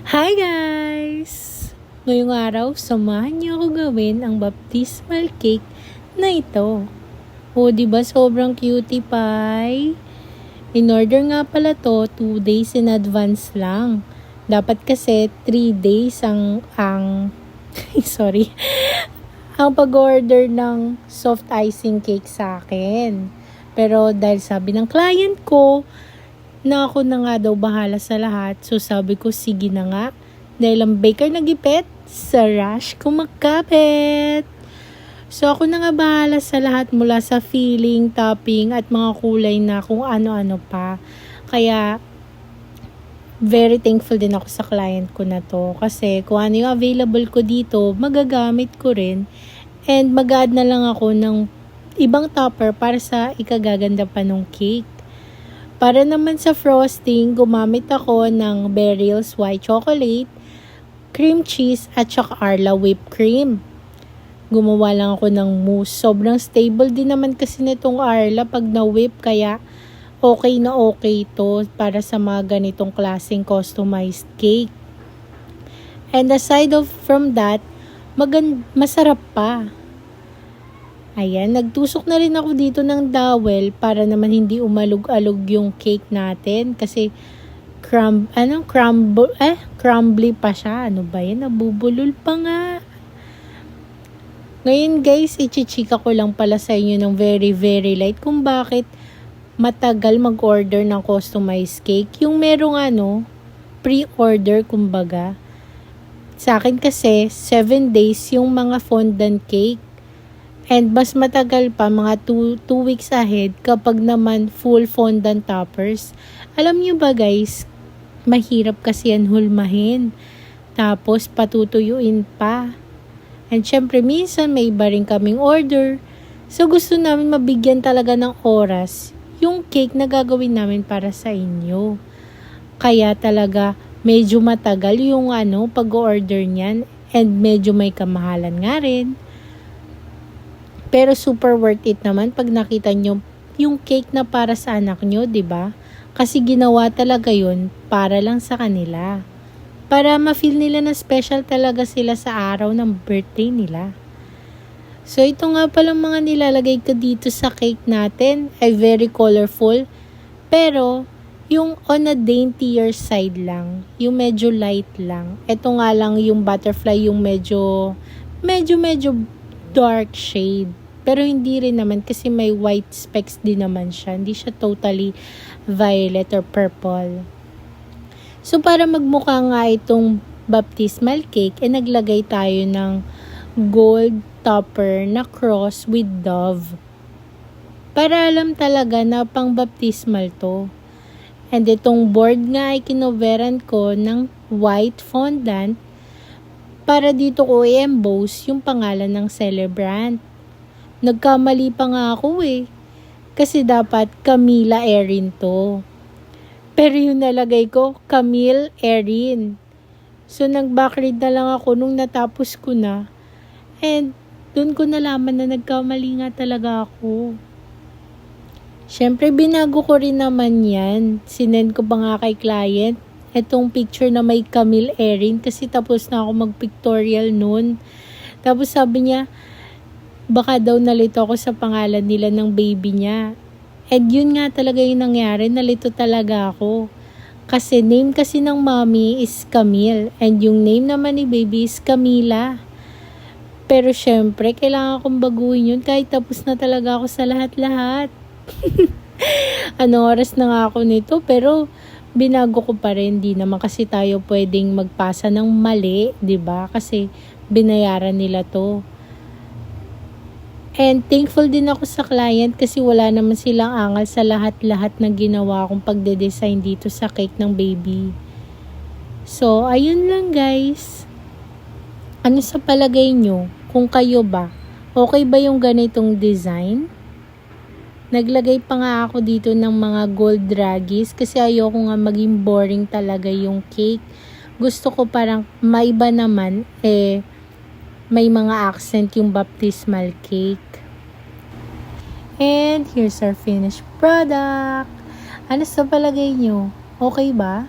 Hi guys! Ngayong araw, samahan niyo ako gawin ang baptismal cake na ito. O, diba sobrang cutie pie? In-order nga pala to 2 days in advance lang. Dapat kasi 3 days ang sorry, ang pag-order ng soft icing cake sa akin. Pero dahil sabi ng client ko, na ako na nga daw bahala sa lahat. So sabi ko, sige na nga. Dahil ang baker nagipit, sa rush kumakapit. So ako na nga bahala sa lahat mula sa filling, topping, at mga kulay na kung ano-ano pa. Kaya, very thankful din ako sa client ko na to. Kasi kung ano yung available ko dito, magagamit ko rin. And mag-add na lang ako ng ibang topper para sa ikagaganda pa ng cake. Para naman sa frosting, gumamit ako ng Beryl's white chocolate, cream cheese, at saka Arla whipped cream. Gumawa lang ako ng mousse. Sobrang stable din naman kasi nitong Arla pag na-whip, kaya okay na okay to para sa mga ganitong klaseng customized cake. And aside from that, masarap pa. Ayan, nagtusok na rin ako dito ng dowel para naman hindi umalog-alog yung cake natin kasi crumbly pa siya. Ano ba yan? Nabubulol pa nga. Ngayon guys, ichichika ko lang pala sa inyo ng very very light kung bakit matagal mag-order ng customized cake. Yung merong pre-order kumbaga. Sa akin kasi, 7 days yung mga fondant cake. And mas matagal pa, mga 2 weeks ahead kapag naman full fondant toppers. Alam nyo ba guys, mahirap kasi yan hulmahin. Tapos patutuyuin pa. And syempre minsan may iba rin kaming order. So gusto namin mabigyan talaga ng oras yung cake na gagawin namin para sa inyo. Kaya talaga medyo matagal yung pag-order niyan. And medyo may kamahalan nga rin. Pero super worth it naman pag nakita nyo yung cake na para sa anak nyo, 'di ba? Kasi ginawa talaga yun para lang sa kanila. Para ma-feel nila na special talaga sila sa araw ng birthday nila. So ito nga palang mga nilalagay ko dito sa cake natin ay very colorful. Pero yung on a daintier side lang, yung medyo light lang. Ito nga lang yung butterfly, yung medyo dark shade. Pero hindi rin naman kasi may white specks din naman siya. Hindi siya totally violet or purple. So para magmukha nga itong baptismal cake, naglagay tayo ng gold topper na cross with dove. Para alam talaga na pang baptismal to. And itong board nga ay kinoveran ko ng white fondant para dito ko i-emboss yung pangalan ng celebrant. Nagkamali pa nga ako kasi dapat Camila Erin to. Pero yung nalagay ko, Camille Erin. So nag-backread na lang ako nung natapos ko na. And dun ko nalaman na nagkamali nga talaga ako. Siyempre binago ko rin naman yan. Sinend ko pa nga kay client etong picture na may Camille Erin kasi tapos na ako mag-pictorial noon. Tapos sabi niya, baka daw nalito ako sa pangalan nila ng baby niya. And yun nga talaga yung nangyari, nalito talaga ako. Kasi name kasi ng mommy is Camille and yung name naman ni baby is Camila. Pero syempre, kailangan kong baguhin yun kahit tapos na talaga ako sa lahat-lahat. Anong oras na nga ako nito, pero binago ko pa rin. Di naman kasi tayo pwedeng magpasa ng mali, 'di ba? Kasi binayaran nila to. And thankful din ako sa client kasi wala naman silang angal sa lahat-lahat na ginawa kong pagde-design dito sa cake ng baby. So, ayun lang guys. Ano sa palagay nyo? Kung kayo ba? Okay ba yung ganitong design? Naglagay pa nga ako dito ng mga gold raggies kasi ayoko nga maging boring talaga yung cake. Gusto ko parang maiba naman may mga accent yung baptismal cake. And here's our finished product. Ano sa palagay nyo? Okay ba?